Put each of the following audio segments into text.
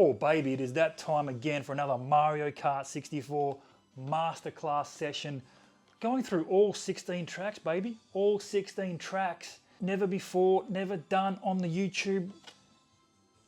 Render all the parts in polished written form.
Oh baby, it is that time again for another Mario Kart 64 Masterclass session. Going through all 16 tracks, baby. All 16 tracks. Never before, never done on the YouTube.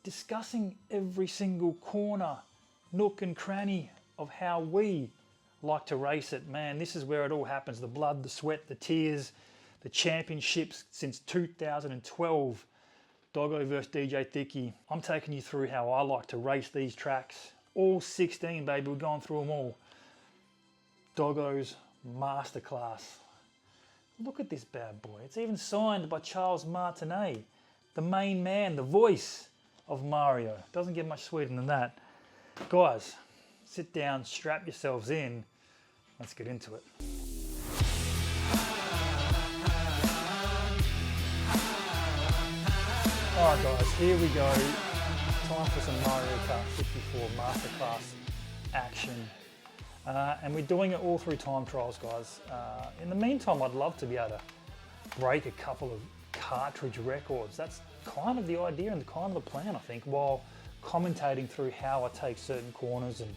Discussing every single corner, nook and cranny of how we like to race it. Man, this is where it all happens. The blood, the sweat, the tears, the championships since 2012. Doggo versus DJ Thicky. I'm taking you through how I like to race these tracks. All 16, baby, we're going through them all. Doggo's Masterclass. Look at this bad boy. It's even signed by Charles Martinet, the main man, the voice of Mario. Doesn't get much sweeter than that. Guys, sit down, strap yourselves in. Let's get into it. Alright guys, here we go. Time for some Mario Kart 64 Masterclass action. And we're doing it all through time trials, guys. In the meantime, I'd love to be able to break a couple of cartridge records. That's kind of the idea and kind of the plan, I think, while commentating through how I take certain corners and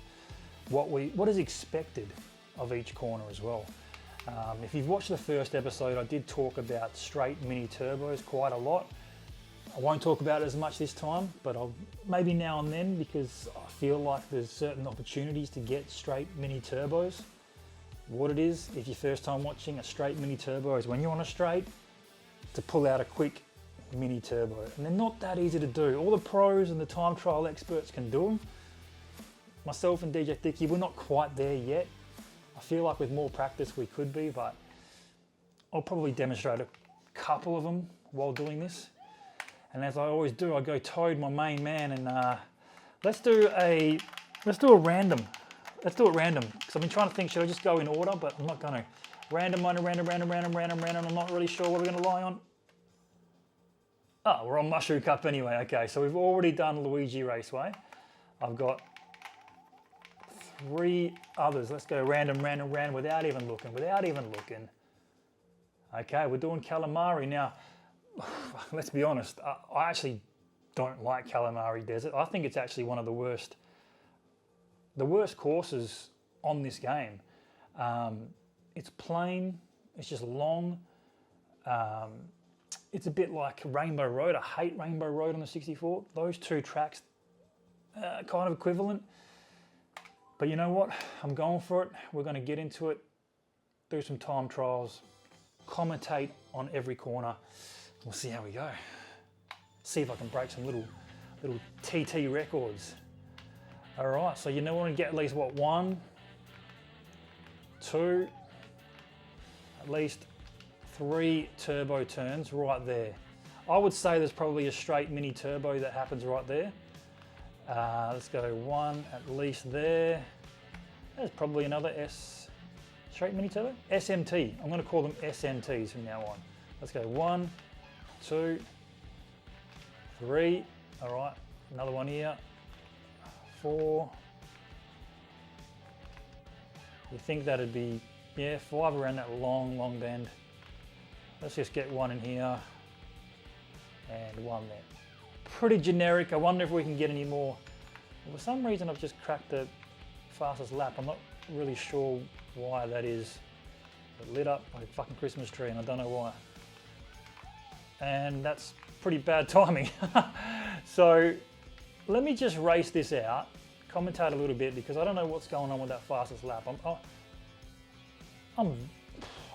what is expected of each corner as well. If you've watched the first episode, I did talk about straight mini turbos quite a lot. I won't talk about it as much this time, but I'll maybe now and then, because I feel like there's certain opportunities to get straight mini turbos. What it is, if you're first time watching, a straight mini turbo is when you're on a straight to pull out a quick mini turbo. And they're not that easy to do. All the pros and the time trial experts can do them. Myself and DJ Thicky, we're not quite there yet. I feel like with more practice we could be, but I'll probably demonstrate a couple of them while doing this. And as I always do, I go Toad, my main man, and let's do a random. Let's do it random, because I've been trying to think, should I just go in order, but I'm not going to. Random, I'm not really sure what we're going to lie on. Oh, we're on Mushroom Cup anyway. Okay, so we've already done Luigi Raceway. I've got 3 others. Let's go random, without even looking. Okay, we're doing Kalimari now. Let's be honest, I actually don't like Kalimari Desert. I think it's actually one of the worst courses on this game. It's plain, it's just long. It's a bit like Rainbow Road. I hate Rainbow Road on the 64. Those 2 tracks kind of equivalent. But you know what? I'm going for it. We're going to get into it, do some time trials, commentate on every corner. We'll see how we go. See if I can break some little TT records. All right, so you know, want to get at least what, 1, 2, at least 3 turbo turns right there. I would say there's probably a straight mini turbo that happens right there. Let's go 1 at least there. There's probably another straight mini turbo? SMT. I'm going to call them SMTs from now on. Let's go 1, 2, 3. All right, another one here. 4. You think that'd be, yeah, 5 around that long bend. Let's just get 1 in here and 1 there. Pretty generic. I wonder if we can get any more. For some reason, I've just cracked the fastest lap. I'm not really sure why that is. It lit up like a fucking Christmas tree, and I don't know why. And that's pretty bad timing. So let me just race this out, commentate a little bit, because I don't know what's going on with that fastest lap. I'm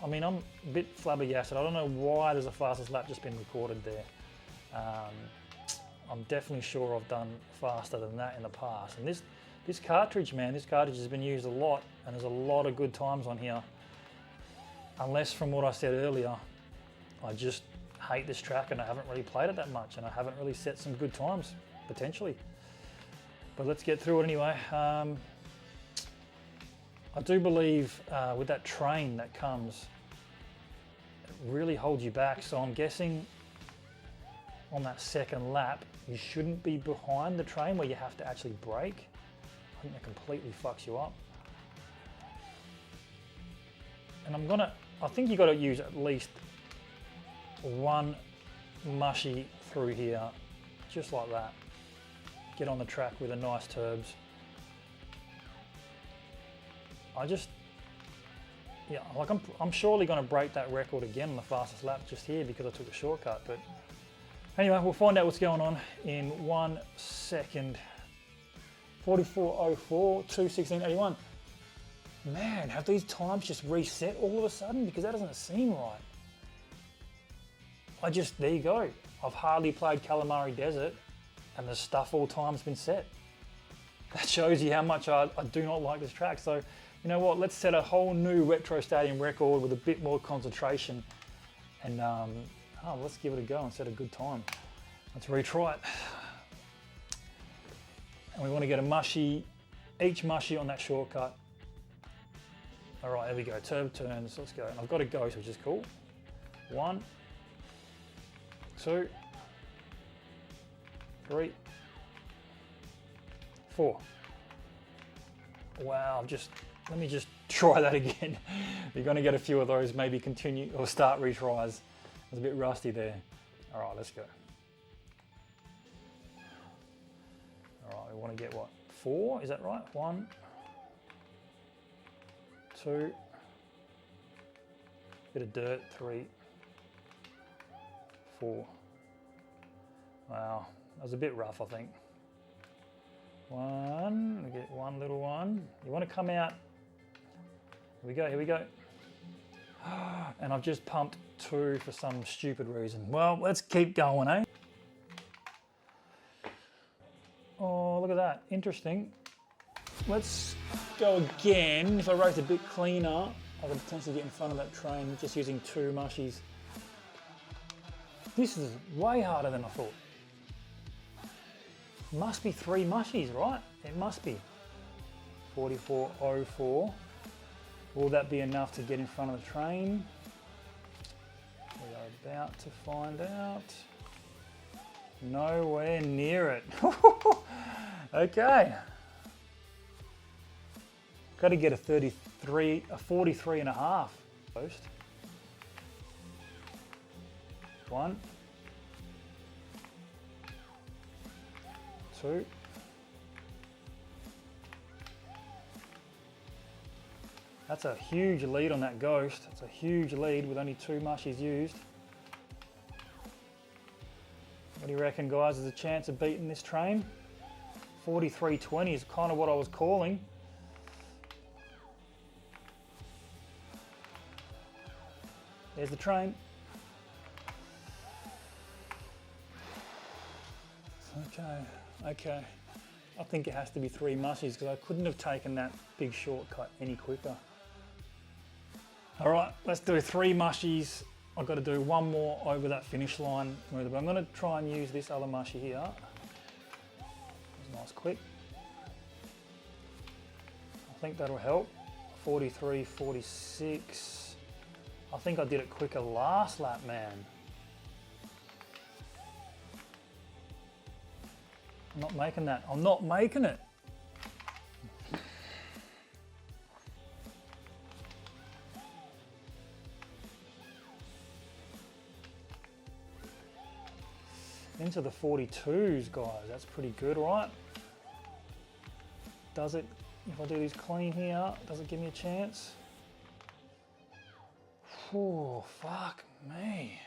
a bit flabbergasted. I don't know why there's a fastest lap just been recorded there. I'm definitely sure I've done faster than that in the past. And this cartridge, man, this cartridge has been used a lot, and there's a lot of good times on here. Unless, from what I said earlier, I just hate this track and I haven't really played it that much, and I haven't really set some good times, potentially. But let's get through it anyway. I do believe with that train that comes, it really holds you back. So I'm guessing on that second lap, you shouldn't be behind the train where you have to actually brake. I think that completely fucks you up. And I think you got to use at least 1 mushy through here, just like that. get on the track with a nice turbs. Yeah, like I'm surely going to break that record again on the fastest lap just here because I took a shortcut. But anyway, we'll find out what's going on in 1 second. 44.04, 2:16.81. Man, have these times just reset all of a sudden? Because that doesn't seem right. There you go. I've hardly played Kalimari Desert and the stuff all time's been set. That shows you how much I do not like this track. So, you know what, let's set a whole new retro stadium record with a bit more concentration and let's give it a go and set a good time. Let's retry it. And we want to get each mushy on that shortcut. All right, there we go, turbo turns, let's go. And I've got a ghost, which is cool. 1, 2, 3, 4. Wow, let me just try that again. You're gonna get a few of those, maybe continue or start retries. It's a bit rusty there. All right, let's go. All right, we wanna get what? 4, is that right? 1, 2, bit of dirt, 3, 4. Wow, that was a bit rough, I think. 1, we get one little one. You want to come out. Here we go. And I've just pumped 2 for some stupid reason. Well, let's keep going, eh? Oh, look at that, interesting. Let's go again. If I race a bit cleaner, I could potentially get in front of that train just using 2 mushies. This is way harder than I thought. Must be 3 mushies, right? It must be. 44.04. Will that be enough to get in front of the train? We are about to find out. Nowhere near it. Okay. Got to get a 43.5 post. 1, 2. That's a huge lead on that ghost. That's a huge lead with only 2 mushies used. What do you reckon, guys? There's a chance of beating this train? 43.20 is kind of what I was calling. There's the train. Okay. I think it has to be 3 mushies because I couldn't have taken that big shortcut any quicker. All right, let's do 3 mushies. I've got to do 1 more over that finish line. But I'm going to try and use this other mushy here. That's nice, quick. I think that'll help. 43.46. I think I did it quicker last lap, man. I'm not making that. I'm not making it. Into the 42s, guys. That's pretty good, right? Does it, if I do these clean here, does it give me a chance? Oh, fuck me.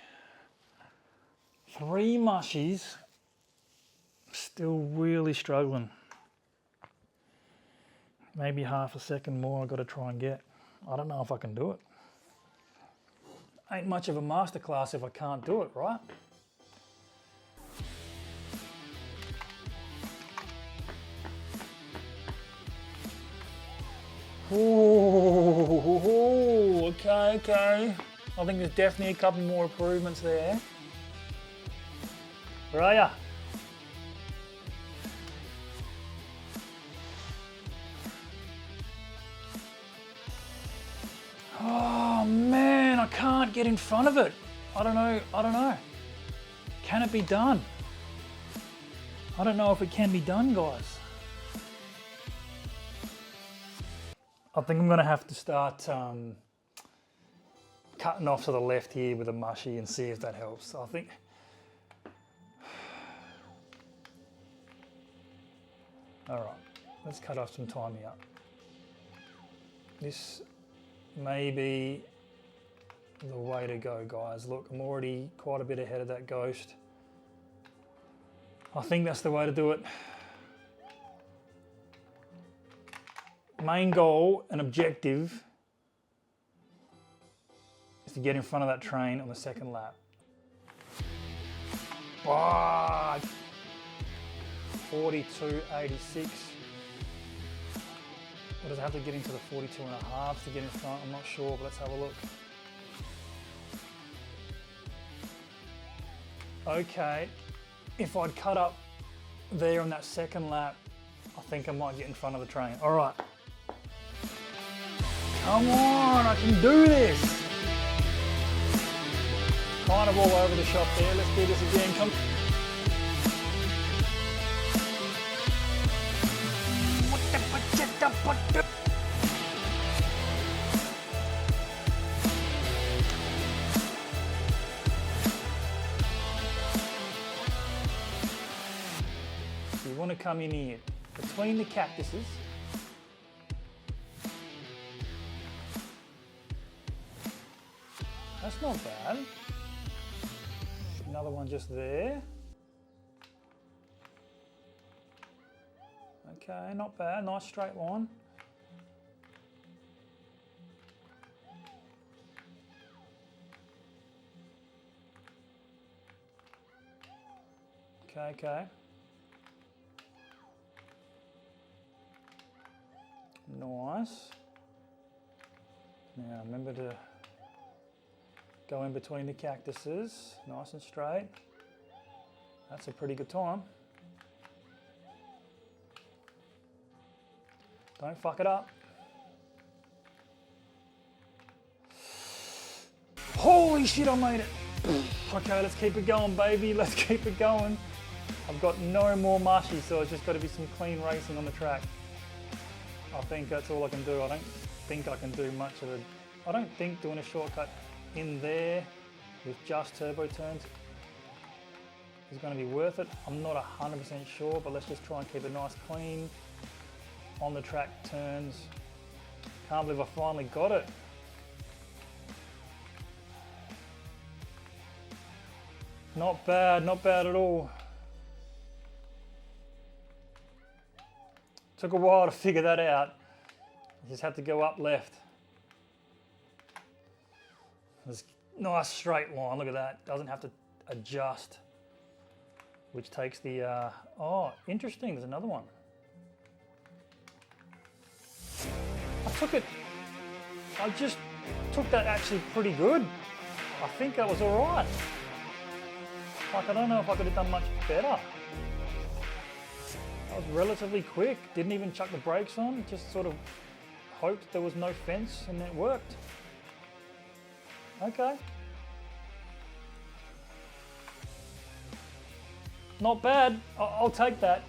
3 mushies. Still really struggling. Maybe half a second more I've got to try and get. I don't know if I can do it. Ain't much of a masterclass if I can't do it, right? Ooh, okay. I think there's definitely a couple more improvements there. Where are ya? Oh man, I can't get in front of it. I don't know. Can it be done? I don't know if it can be done, guys. I think I'm gonna have to start cutting off to the left here with a mushy and see if that helps. I think All right, let's cut off some time here. This may be the way to go, guys. Look, I'm already quite a bit ahead of that ghost. I think that's the way to do it. Main goal and objective is to get in front of that train on the second lap. Oh, 42.86. Or does it have to get into the 42.5 to get in front? I'm not sure, but let's have a look. Okay, if I'd cut up there on that second lap, I think I might get in front of the train. All right. Come on, I can do this. Kind of all over the shop there. Let's do this again. Come. You want to come in here between the cactuses. That's not bad. Another one just there. Okay, not bad. Nice straight line. Okay. Nice. Now remember to go in between the cactuses, nice and straight. That's a pretty good time. Don't fuck it up. Holy shit, I made it. Okay, let's keep it going, baby. Let's keep it going. I've got no more mushy, so it's just got to be some clean racing on the track. I think that's all I can do. I don't think I can do much of it. I don't think doing a shortcut in there with just turbo turns is going to be worth it. I'm not 100% sure, but let's just try and keep it nice, clean on the track turns. Can't believe I finally got it. Not bad at all. Took a while to figure that out. I just had to go up left. This nice straight line, look at that. Doesn't have to adjust, which takes the, oh, interesting, there's another one. I just took that actually pretty good. I think that was all right. Like, I don't know if I could have done much better. I was relatively quick, didn't even chuck the brakes on, just sort of hoped there was no fence and it worked. Okay. Not bad, I'll take that.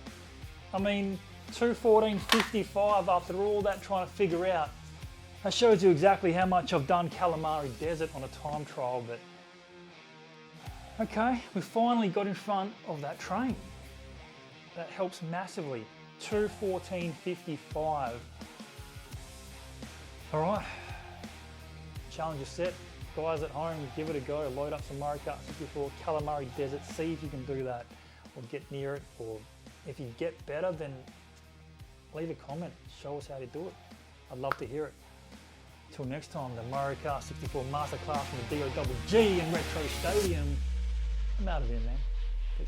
I mean, 2:14.55 after all that trying to figure out. That shows you exactly how much I've done Kalimari Desert on a time trial, but okay, we finally got in front of that train. That helps massively. 2:14.55. All right, challenge is set. Guys at home, give it a go. Load up some Mario Kart 64 Kalimari Desert. See if you can do that or get near it. Or if you get better, then leave a comment. Show us how to do it. I'd love to hear it. Till next time, the Mario Kart 64 Masterclass from the Doggo in Retro Stadium. I'm out of here, man. Peace.